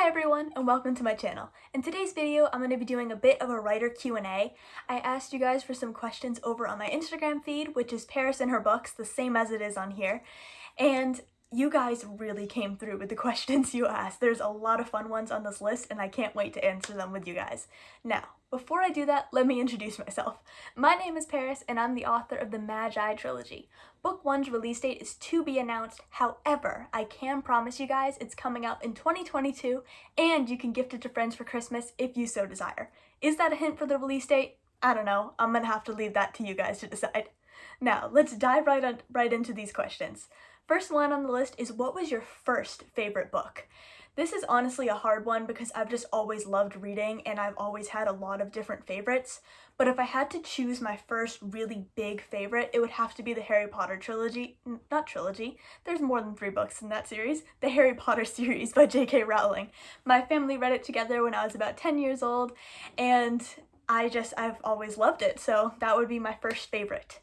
Hi everyone and welcome to my channel. In today's video, I'm going to be doing a bit of a writer Q&A. I asked you guys for some questions over on my Instagram feed, which is Paris and her books, the same as it is on here. And you guys really came through with the questions you asked. There's a lot of fun ones on this list and I can't wait to answer them with you guys. Now, before I do that, let me introduce myself. My name is Paris and I'm the author of the Magi trilogy. Book 1's release date is to be announced, however, I can promise you guys it's coming out in 2022 and you can gift it to friends for Christmas if you so desire. Is that a hint for the release date? I don't know, I'm gonna have to leave that to you guys to decide. Now, let's dive right into these questions. First one on the list is, what was your first favorite book? This is honestly a hard one because I've just always loved reading and I've always had a lot of different favorites, but if I had to choose my first really big favorite, it would have to be the Harry Potter trilogy, not trilogy, there's more than 3 books in that series, the Harry Potter series by J.K. Rowling. My family read it together when I was about 10 years old and I've always loved it, so that would be my first favorite.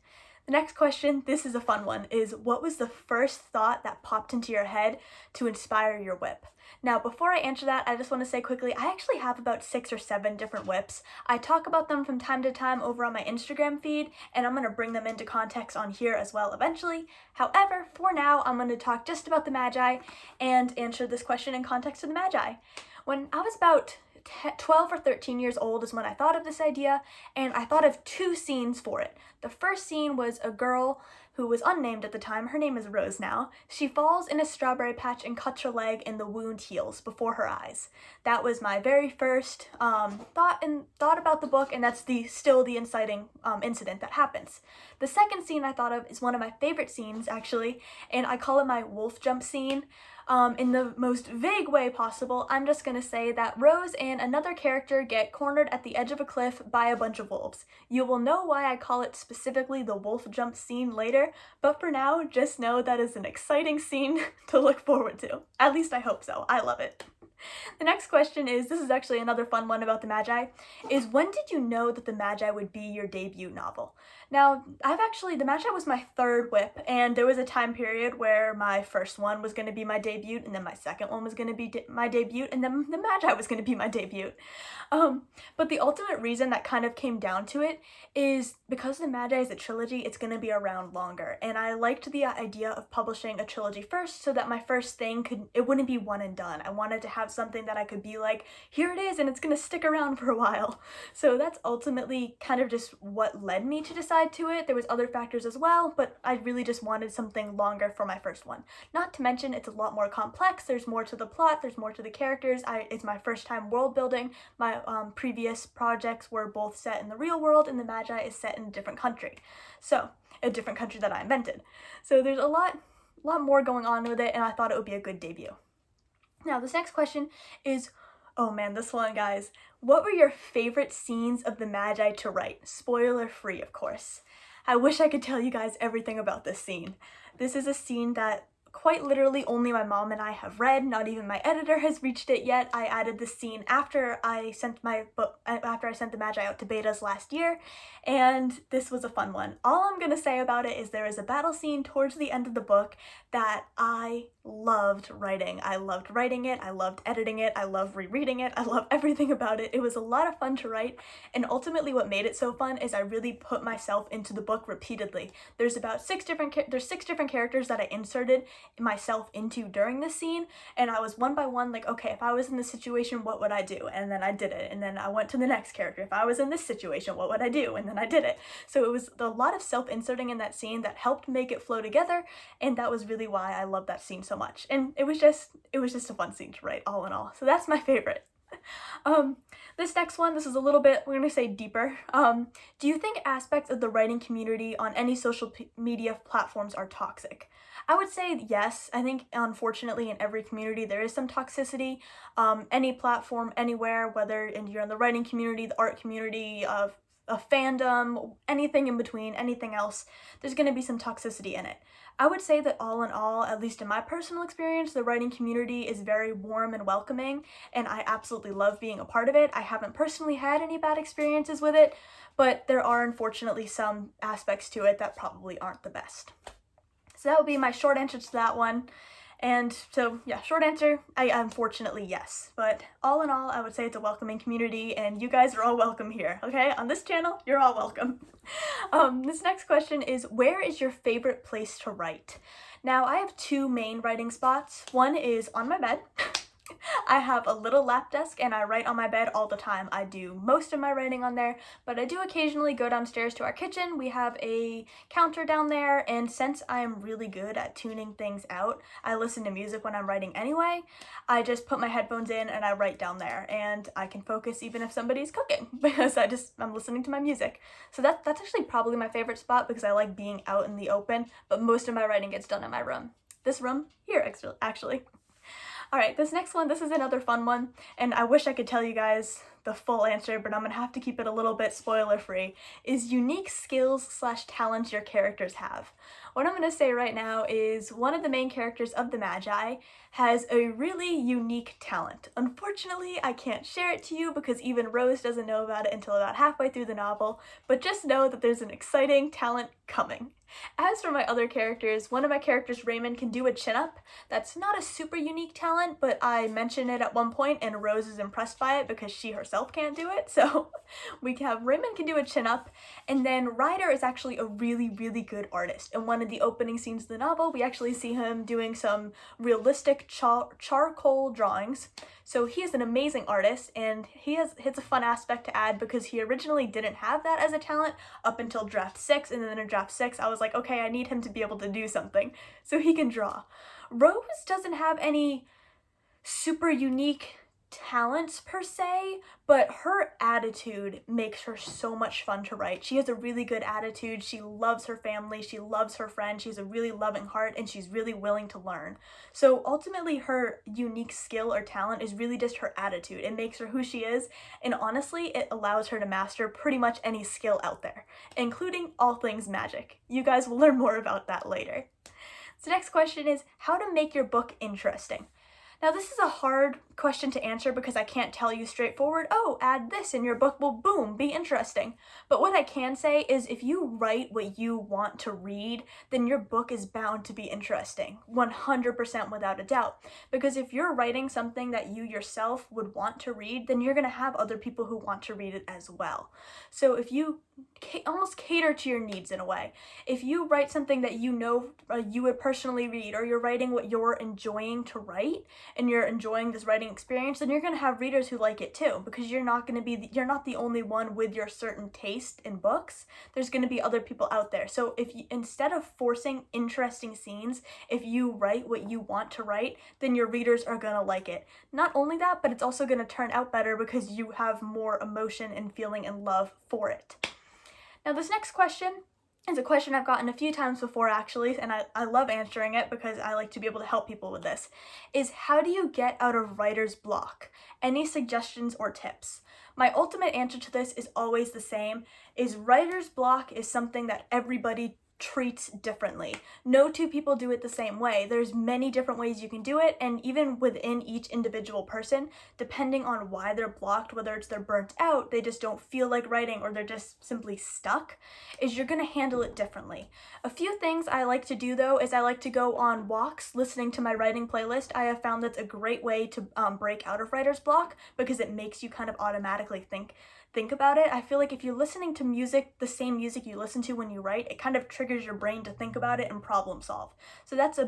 The next question, this is a fun one, is what was the first thought that popped into your head to inspire your whip? Now, before I answer that, I just want to say quickly, I actually have about 6 or 7 different whips. I talk about them from time to time over on my Instagram feed, and I'm going to bring them into context on here as well eventually. However, for now, I'm going to talk just about the Magi and answer this question in context of the Magi. When I was about 12 or 13 years old is when I thought of this idea, and I thought of 2 scenes for it. The first scene was a girl who was unnamed at the time, her name is Rose now. She falls in a strawberry patch and cuts her leg and the wound heals before her eyes. That was my very first thought about the book, and that's still the inciting incident that happens. The second scene I thought of is one of my favorite scenes actually, and I call it my wolf jump scene. In the most vague way possible, I'm just gonna say that Rose and another character get cornered at the edge of a cliff by a bunch of wolves. You will know why I call it specifically the wolf jump scene later, but for now, just know that is an exciting scene to look forward to. At least I hope so. I love it. The next question is, this is actually another fun one about the Magi, is when did you know that the Magi would be your debut novel? Now, the Magi was my 3rd whip, and there was a time period where my first one was going to be my debut, and then my second one was going to be my debut, and then the Magi was going to be my debut. But the ultimate reason that kind of came down to it is because the Magi is a trilogy, it's going to be around longer, and I liked the idea of publishing a trilogy first so that my first thing it wouldn't be one and done. I wanted to have something that I could be like, here it is, and it's going to stick around for a while. So that's ultimately kind of just what led me to decide to it. There was other factors as well, but I really just wanted something longer for my first one. Not to mention, it's a lot more complex, there's more to the plot, there's more to the characters, it's my first time world building. My previous projects were both set in the real world, and the Magi is set in a different country. So, a different country that I invented. So there's a lot more going on with it, and I thought it would be a good debut. Now, this next question is, oh man, this one, guys. What were your favorite scenes of the Magi to write? Spoiler free, of course. I wish I could tell you guys everything about this scene. This is a scene that quite literally only my mom and I have read, not even my editor has reached it yet. I added this scene after I sent the Magi out to betas last year, and this was a fun one. All I'm gonna say about it is there is a battle scene towards the end of the book that I loved writing. I loved writing it, I loved editing it, I love rereading it, I love everything about it. It was a lot of fun to write, and ultimately what made it so fun is I really put myself into the book repeatedly. There's 6 different characters that I inserted myself into during this scene, and I was one by one like, okay, if I was in this situation, what would I do? And then I did it, and then I went to the next character. If I was in this situation, what would I do? And then I did it. So it was a lot of self-inserting in that scene that helped make it flow together, and that was really why I love that scene so much. And it was just a fun scene to write, all in all. So that's my favorite. This next one, this is a little bit, we're gonna say deeper. Do you think aspects of the writing community on any social media platforms are toxic? I would say yes. I think unfortunately in every community there is some toxicity. Any platform, anywhere, whether you're in the writing community, the art community, a fandom, anything in between, anything else, there's going to be some toxicity in it. I would say that all in all, at least in my personal experience, the writing community is very warm and welcoming, and I absolutely love being a part of it. I haven't personally had any bad experiences with it, but there are unfortunately some aspects to it that probably aren't the best. So that would be my short answer to that one. And so, yeah, short answer, unfortunately, yes. But all in all, I would say it's a welcoming community, and you guys are all welcome here, okay? On this channel, you're all welcome. This next question is, where is your favorite place to write? Now, I have two main writing spots. One is on my bed. I have a little lap desk and I write on my bed all the time. I do most of my writing on there, but I do occasionally go downstairs to our kitchen. We have a counter down there, and since I am really good at tuning things out, I listen to music when I'm writing anyway. I just put my headphones in and I write down there, and I can focus even if somebody's cooking because I'm listening to my music. So that's actually probably my favorite spot because I like being out in the open, but most of my writing gets done in my room. This room here, actually. Alright, this next one, this is another fun one, and I wish I could tell you guys the full answer, but I'm gonna have to keep it a little bit spoiler-free, is unique skills/talents your characters have. What I'm gonna say right now is one of the main characters of the Magi has a really unique talent. Unfortunately, I can't share it to you because even Rose doesn't know about it until about halfway through the novel, but just know that there's an exciting talent coming. As for my other characters, one of my characters, Raymond, can do a chin-up. That's not a super unique talent, but I mention it at one point and Rose is impressed by it because she herself can't do it. So we have Raymond can do a chin-up, and then Ryder is actually a really, really good artist. In one of the opening scenes of the novel, we actually see him doing some realistic charcoal drawings. So he is an amazing artist, and it's a fun aspect to add because he originally didn't have that as a talent up until draft 6, and then in draft 6 I was like, okay, I need him to be able to do something, so he can draw. Rose doesn't have any super unique talents per se, but her attitude makes her so much fun to write. She has a really good attitude, she loves her family, she loves her friends, she has a really loving heart, and she's really willing to learn. So ultimately her unique skill or talent is really just her attitude. It makes her who she is, and honestly, it allows her to master pretty much any skill out there, including all things magic. You guys will learn more about that later. So next question is, how to make your book interesting? Now this is a hard question to answer because I can't tell you straightforward, oh, add this and your book will, boom, be interesting. But what I can say is if you write what you want to read, then your book is bound to be interesting, 100% without a doubt. Because if you're writing something that you yourself would want to read, then you're gonna have other people who want to read it as well. So if you almost cater to your needs in a way. If you write something that you know you would personally read, or you're writing what you're enjoying to write, and you're enjoying this writing experience, then you're going to have readers who like it too, because you're not the only one with your certain taste in books. There's going to be other people out there. So if you, instead of forcing interesting scenes, if you write what you want to write, then your readers are going to like it. Not only that, but it's also going to turn out better because you have more emotion and feeling and love for it. Now this next question is a question I've gotten a few times before actually, and I love answering it because I like to be able to help people with this, is how do you get out of writer's block? Any suggestions or tips? My ultimate answer to this is always the same, is writer's block is something that everybody treats differently. No two people do it the same way. There's many different ways you can do it, and even within each individual person, depending on why they're blocked, whether it's they're burnt out, they just don't feel like writing, or they're just simply stuck, is you're gonna handle it differently. A few things I like to do though is I like to go on walks listening to my writing playlist. I have found that's a great way to break out of writer's block because it makes you kind of automatically think about it. I feel like if you're listening to music, the same music you listen to when you write, it kind of triggers your brain to think about it and problem solve. So that's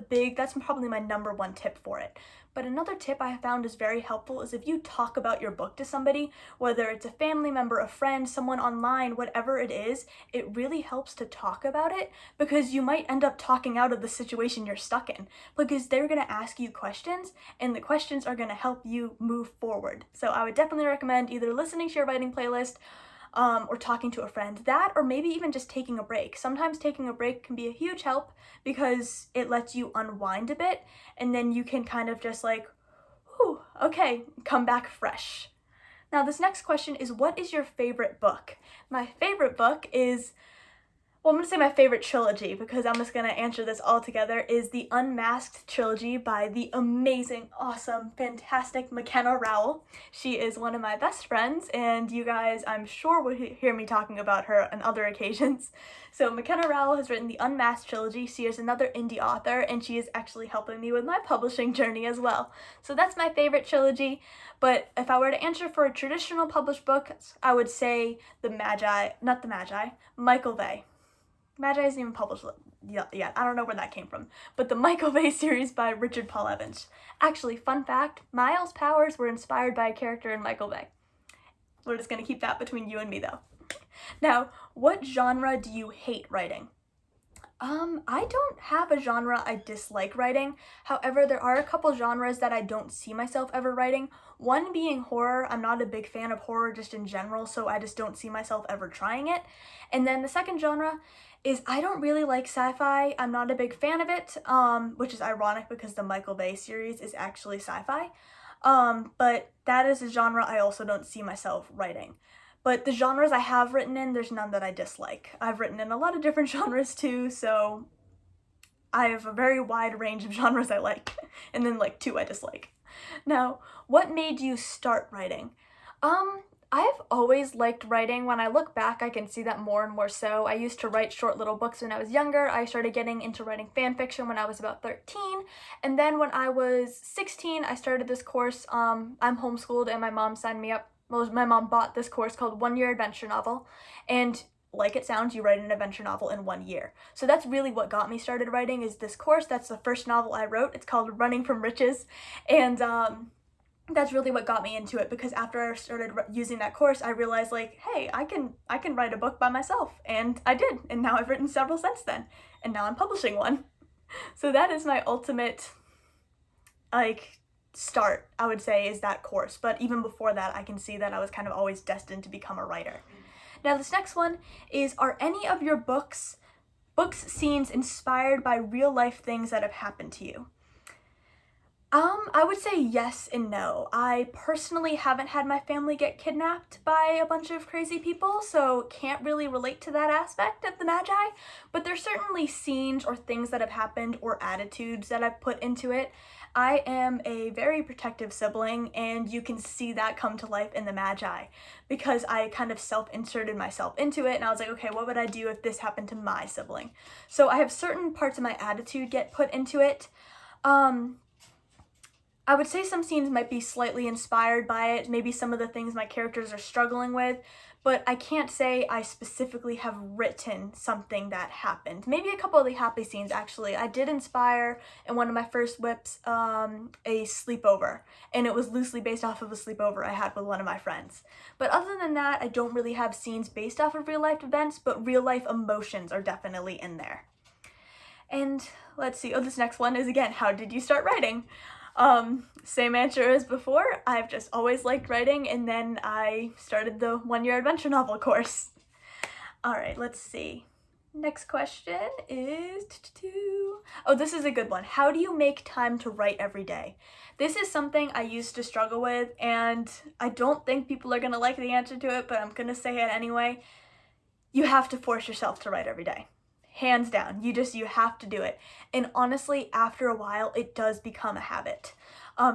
probably my number one tip for it. But another tip I have found is very helpful is if you talk about your book to somebody, whether it's a family member, a friend, someone online, whatever it is, it really helps to talk about it because you might end up talking out of the situation you're stuck in because they're going to ask you questions and the questions are going to help you move forward. So I would definitely recommend either listening to your writing playlist or talking to a friend, that or maybe even just taking a break. Sometimes taking a break can be a huge help because it lets you unwind a bit and then you can kind of just like, whew, okay, come back fresh. Now this next question is, what is your favorite book? My favorite book is well, I'm going to say my favorite trilogy because I'm just going to answer this all together is the Unmasked trilogy by the amazing, awesome, fantastic McKenna Rowell. She is one of my best friends, and you guys, I'm sure, will hear me talking about her on other occasions. So McKenna Rowell has written the Unmasked trilogy. She is another indie author, and she is actually helping me with my publishing journey as well. So that's my favorite trilogy. But if I were to answer for a traditional published book, I would say Michael Vey. Magi isn't even published yet. I don't know where that came from. But the Michael Bay series by Richard Paul Evans. Actually, fun fact, Miles' powers were inspired by a character in Michael Bay. We're just going to keep that between you and me, though. Now, what genre do you hate writing? I don't have a genre I dislike writing. However, there are a couple genres that I don't see myself ever writing. One being horror. I'm not a big fan of horror just in general, so I just don't see myself ever trying it. And then the second genre is I don't really like sci-fi. I'm not a big fan of it, which is ironic because the Michael Bay series is actually sci-fi. But that is a genre I also don't see myself writing. But the genres I have written in, there's none that I dislike. I've written in a lot of different genres too, so I have a very wide range of genres I like, and then like 2 I dislike. Now, what made you start writing? I've always liked writing. When I look back, I can see that more and more so. I used to write short little books when I was younger. I started getting into writing fan fiction when I was about 13. And then when I was 16, I started this course. I'm homeschooled and my mom signed me up. Well, my mom bought this course called 1 Year Adventure Novel. And like it sounds, you write an adventure novel in 1 year. So that's really what got me started writing is this course. That's the first novel I wrote. It's called Running from Riches. And that's really what got me into it because after I started using that course, I realized like, hey, I can write a book by myself, and I did, and now I've written several since then, and now I'm publishing one. So that is my ultimate start, I would say, is that course. But even before that, I can see that I was kind of always destined to become a writer. Now this next one is, are any of your books scenes inspired by real life things that have happened to you? I would say yes and no. I personally haven't had my family get kidnapped by a bunch of crazy people, so can't really relate to that aspect of the Magi, but there's certainly scenes or things that have happened or attitudes that I've put into it. I am a very protective sibling, and you can see that come to life in the Magi, because I kind of self-inserted myself into it, and I was like, okay, what would I do if this happened to my sibling? So I have certain parts of my attitude get put into it. I would say some scenes might be slightly inspired by it, maybe some of the things my characters are struggling with, but I can't say I specifically have written something that happened. Maybe a couple of the happy scenes, actually. I did inspire, in one of my first whips, a sleepover, and it was loosely based off of a sleepover I had with one of my friends. But other than that, I don't really have scenes based off of real-life events, but real-life emotions are definitely in there. And let's see, this next one is, again, how did you start writing? Same answer as before. I've just always liked writing, and then I started the 1 Year Adventure Novel course. Alright, let's see. Next question is... Oh, this is a good one. How do you make time to write every day? This is something I used to struggle with, and I don't think people are going to like the answer to it, but I'm going to say it anyway. You have to force yourself to write every day. Hands down, you have to do it. And honestly, after a while, it does become a habit.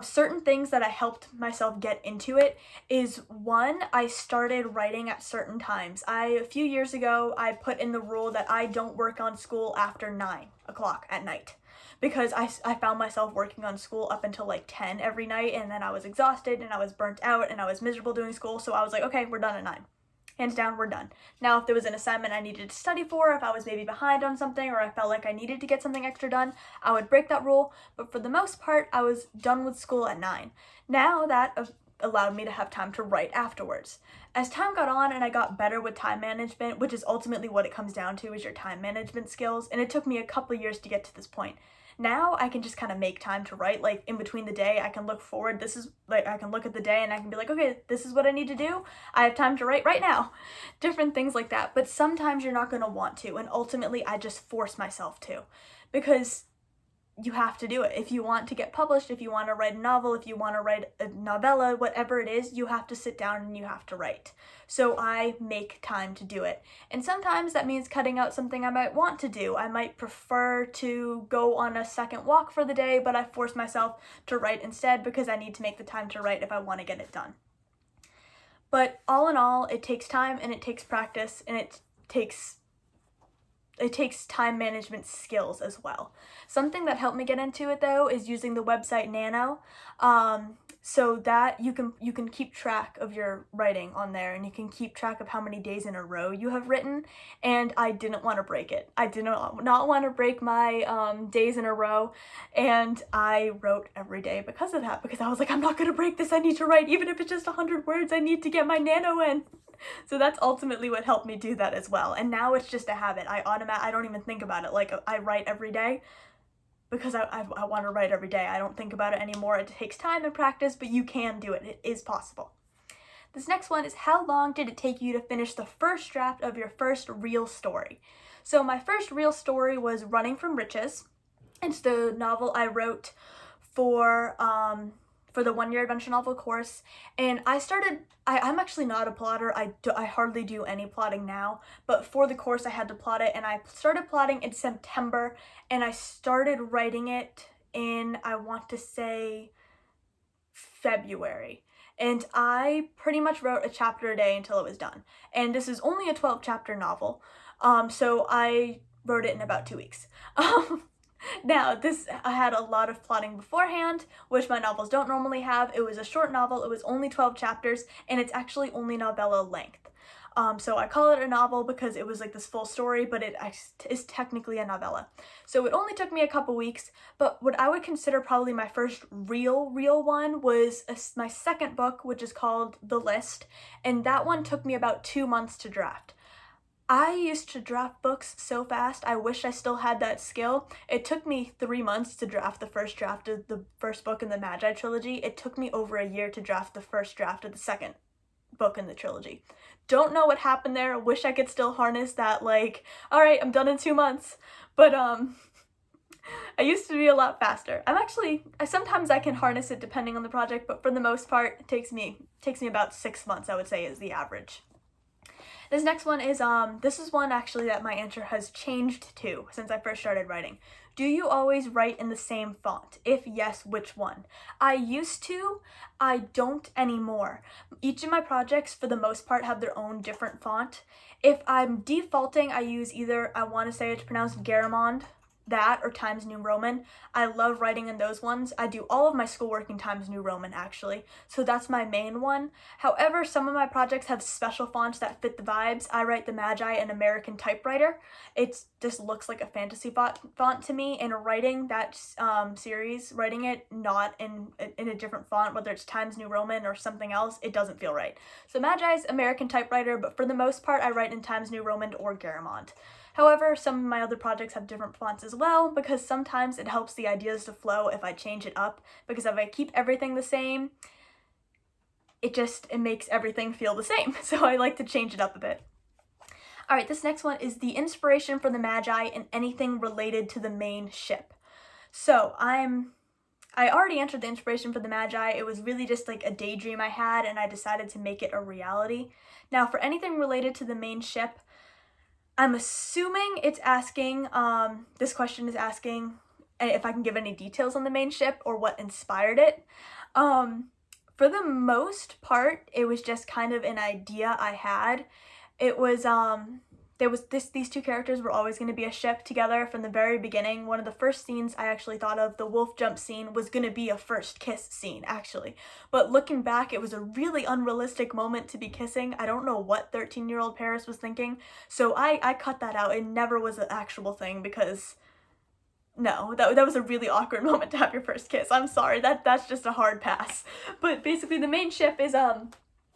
Certain things that I helped myself get into it is, one, I started writing at certain times. A few years ago, I put in the rule that I don't work on school after 9 o'clock at night. Because I found myself working on school up until like 10 every night, and then I was exhausted, and I was burnt out, and I was miserable doing school, so I was like, okay, we're done at 9. Hands down, we're done. Now, if there was an assignment I needed to study for, if I was maybe behind on something, or I felt like I needed to get something extra done, I would break that rule, but for the most part, I was done with school at 9. Now, that allowed me to have time to write afterwards. As time got on and I got better with time management, which is ultimately what it comes down to, is your time management skills, and it took me a couple years to get to this point. Now I can just kind of make time to write, like in between the day. I can look forward. I can look at the day and I can be like, okay, this is what I need to do. I have time to write right now. Different things like that. But sometimes you're not going to want to, and ultimately I just force myself to, because you have to do it. If you want to get published, if you want to write a novel, if you want to write a novella, whatever it is, you have to sit down and you have to write. So I make time to do it. And sometimes that means cutting out something I might want to do. I might prefer to go on a second walk for the day, but I force myself to write instead because I need to make the time to write if I want to get it done. But all in all, it takes time and it takes practice and it takes time management skills as well. Something that helped me get into it though is using the website Nano, so that you can keep track of your writing on there and you can keep track of how many days in a row you have written. And I didn't want to break it. I did not want to break my days in a row, and I wrote every day because of that, because I was like, I'm not gonna break this. I need to write, even if it's just 100 words. I need to get my Nano in. So that's ultimately what helped me do that as well. And now it's just a habit. I don't even think about it. Like, I write every day because I want to write every day. I don't think about it anymore. It takes time and practice, but you can do it. It is possible. This next one is, how long did it take you to finish the first draft of your first real story? So my first real story was Running from Riches. It's the novel I wrote for the one-year adventure novel course, and I'm actually not a plotter. I hardly do any plotting now, but for the course I had to plot it, and I started plotting in September, and I started writing it in, I want to say, February. And I pretty much wrote a chapter a day until it was done. And this is only a 12-chapter novel, so I wrote it in about 2 weeks. Now, I had a lot of plotting beforehand, which my novels don't normally have. It was a short novel, it was only 12 chapters, and it's actually only novella length. So I call it a novel because it was like this full story, but it is technically a novella. So it only took me a couple weeks, but what I would consider probably my first real one was my second book, which is called The List, and that one took me about 2 months to draft. I used to draft books so fast. I wish I still had that skill. It took me 3 months to draft the first draft of the first book in the Magi trilogy. It took me over a year to draft the first draft of the second book in the trilogy. Don't know what happened there. Wish I could still harness that, like, all right, I'm done in 2 months. But I used to be a lot faster. Sometimes I can harness it depending on the project, but for the most part, it takes me about 6 months, I would say, is the average. This next one is, this is one actually that my answer has changed to since I first started writing. Do you always write in the same font? If yes, which one? I used to, I don't anymore. Each of my projects, for the most part, have their own different font. If I'm defaulting, I use either, I want to say it's pronounced Garamond, that, or Times New Roman. I love writing in those ones. I do all of my schoolwork in Times New Roman, actually, so that's my main one. However, some of my projects have special fonts that fit the vibes. I write the Magi in American typewriter. It just looks like a fantasy font to me, and writing that series, writing it not in a different font, whether it's Times New Roman or something else, it doesn't feel right. So Magi's American typewriter, but for the most part, I write in Times New Roman or Garamond. However, some of my other projects have different fonts as well, because sometimes it helps the ideas to flow if I change it up, because if I keep everything the same, it makes everything feel the same, so I like to change it up a bit. Alright, this next one is the inspiration for the Magi and anything related to the main ship. So, I already answered the inspiration for the Magi. It was really just like a daydream I had, and I decided to make it a reality. Now, for anything related to the main ship, I'm assuming it's asking, this question is asking if I can give any details on the main ship or what inspired it. For the most part, it was just kind of an idea I had. It was, these two characters were always going to be a ship together from the very beginning. One of the first scenes I actually thought of, the wolf jump scene, was going to be a first kiss scene, actually. But looking back, it was a really unrealistic moment to be kissing. I don't know what 13-year-old Paris was thinking, so I cut that out. It never was an actual thing because, no, that was a really awkward moment to have your first kiss. I'm sorry, that's just a hard pass. But basically the main ship is,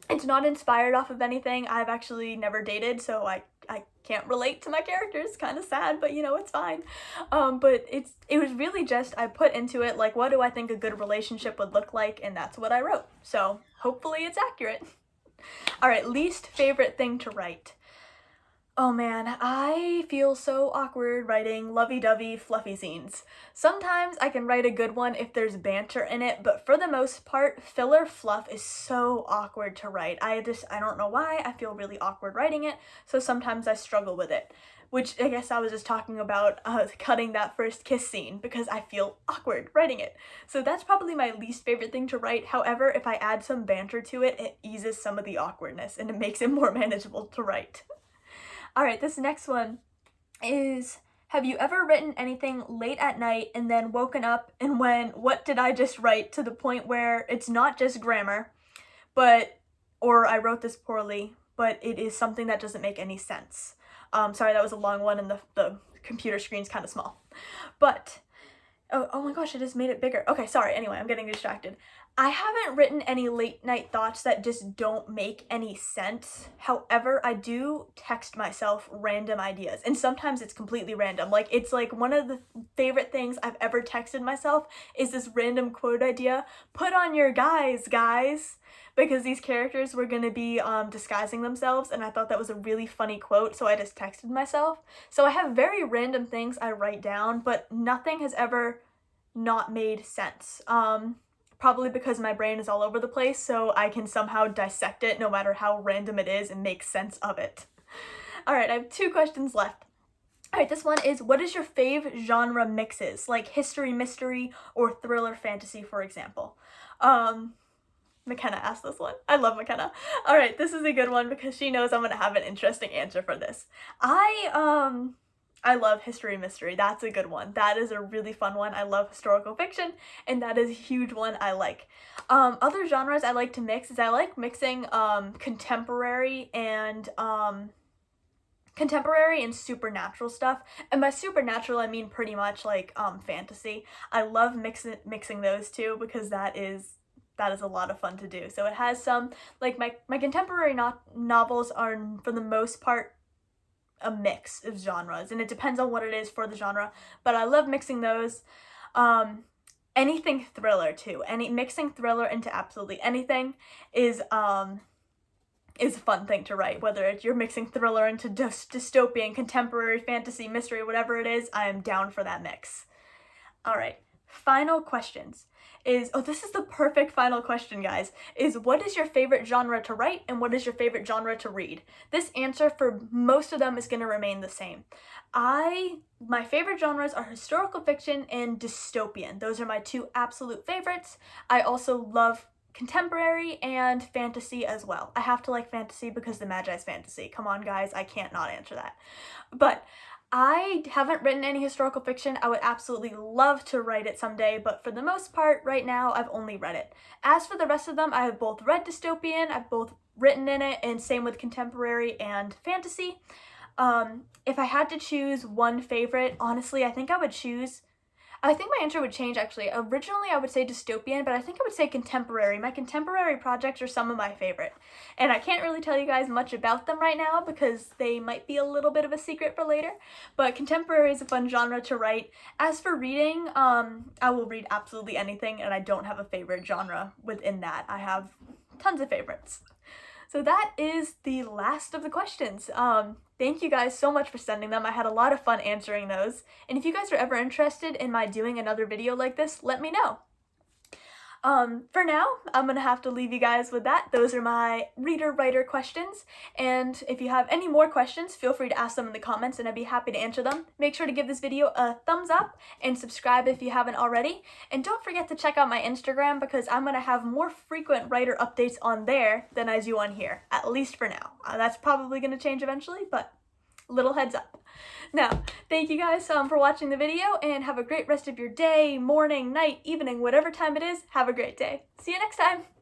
it's not inspired off of anything. I've actually never dated, so I can't relate to my characters. Kind of sad, but you know, it's fine. But it was really just, I put into it, like, what do I think a good relationship would look like, and that's what I wrote. So hopefully it's accurate. All right, least favorite thing to write. Oh man, I feel so awkward writing lovey-dovey fluffy scenes. Sometimes I can write a good one if there's banter in it, but for the most part, filler fluff is so awkward to write. I don't know why, I feel really awkward writing it, so sometimes I struggle with it. Which I guess I was just talking about cutting that first kiss scene because I feel awkward writing it. So that's probably my least favorite thing to write. However, if I add some banter to it, it eases some of the awkwardness and it makes it more manageable to write. Alright, this next one is, have you ever written anything late at night and then woken up and went, what did I just write, to the point where it's not just grammar, or I wrote this poorly, but it is something that doesn't make any sense. Sorry, that was a long one and the computer screen's kind of small. But, oh my gosh, I just made it bigger. Okay, sorry, anyway, I'm getting distracted. I haven't written any late night thoughts that just don't make any sense. However, I do text myself random ideas, and sometimes it's completely random. Like, it's like one of the favorite things I've ever texted myself is this random quote idea, put on your guys, because these characters were going to be disguising themselves, and I thought that was a really funny quote, so I just texted myself. So I have very random things I write down, but nothing has ever not made sense. Probably because my brain is all over the place, so I can somehow dissect it no matter how random it is and make sense of it. Alright, I have 2 questions left. Alright, this one is, what is your fave genre mixes? Like history, mystery, or thriller fantasy, for example. McKenna asked this one. I love McKenna. Alright, this is a good one because she knows I'm gonna have an interesting answer for this. I love history and mystery. That's a good one. That is a really fun one. I love historical fiction, and that is a huge one I like. Other genres I like to mix is I like mixing contemporary and supernatural stuff. And by supernatural, I mean pretty much like fantasy. I love mixing those two because that is a lot of fun to do. So it has some, like my contemporary novels are, for the most part, a mix of genres, and it depends on what it is for the genre, but I love mixing those. Anything thriller too. Mixing thriller into absolutely anything is a fun thing to write, whether it's you're mixing thriller into dystopian, contemporary, fantasy, mystery, whatever it is, I am down for that mix. Alright, final questions. This is the perfect final question, guys, is what is your favorite genre to write and what is your favorite genre to read? This answer for most of them is going to remain the same. My favorite genres are historical fiction and dystopian. Those are my 2 absolute favorites. I also love contemporary and fantasy as well. I have to like fantasy because the Magi's fantasy. Come on, guys, I can't not answer that. But I haven't written any historical fiction. I would absolutely love to write it someday, but for the most part, right now, I've only read it. As for the rest of them, I have both read dystopian, I've both written in it, and same with contemporary and fantasy. If I had to choose one favorite, honestly, I think my answer would change, actually. Originally, I would say dystopian, but I think I would say contemporary. My contemporary projects are some of my favorite. And I can't really tell you guys much about them right now because they might be a little bit of a secret for later. But contemporary is a fun genre to write. As for reading, I will read absolutely anything, and I don't have a favorite genre within that. I have tons of favorites. So that is the last of the questions. Thank you guys so much for sending them. I had a lot of fun answering those. And if you guys are ever interested in my doing another video like this, let me know. For now, I'm gonna have to leave you guys with that. Those are my reader-writer questions, and if you have any more questions, feel free to ask them in the comments and I'd be happy to answer them. Make sure to give this video a thumbs up and subscribe if you haven't already, and don't forget to check out my Instagram because I'm gonna have more frequent writer updates on there than I do on here, at least for now. That's probably gonna change eventually, but little heads up. Now, thank you guys for watching the video, and have a great rest of your day, morning, night, evening, whatever time it is. Have a great day. See you next time.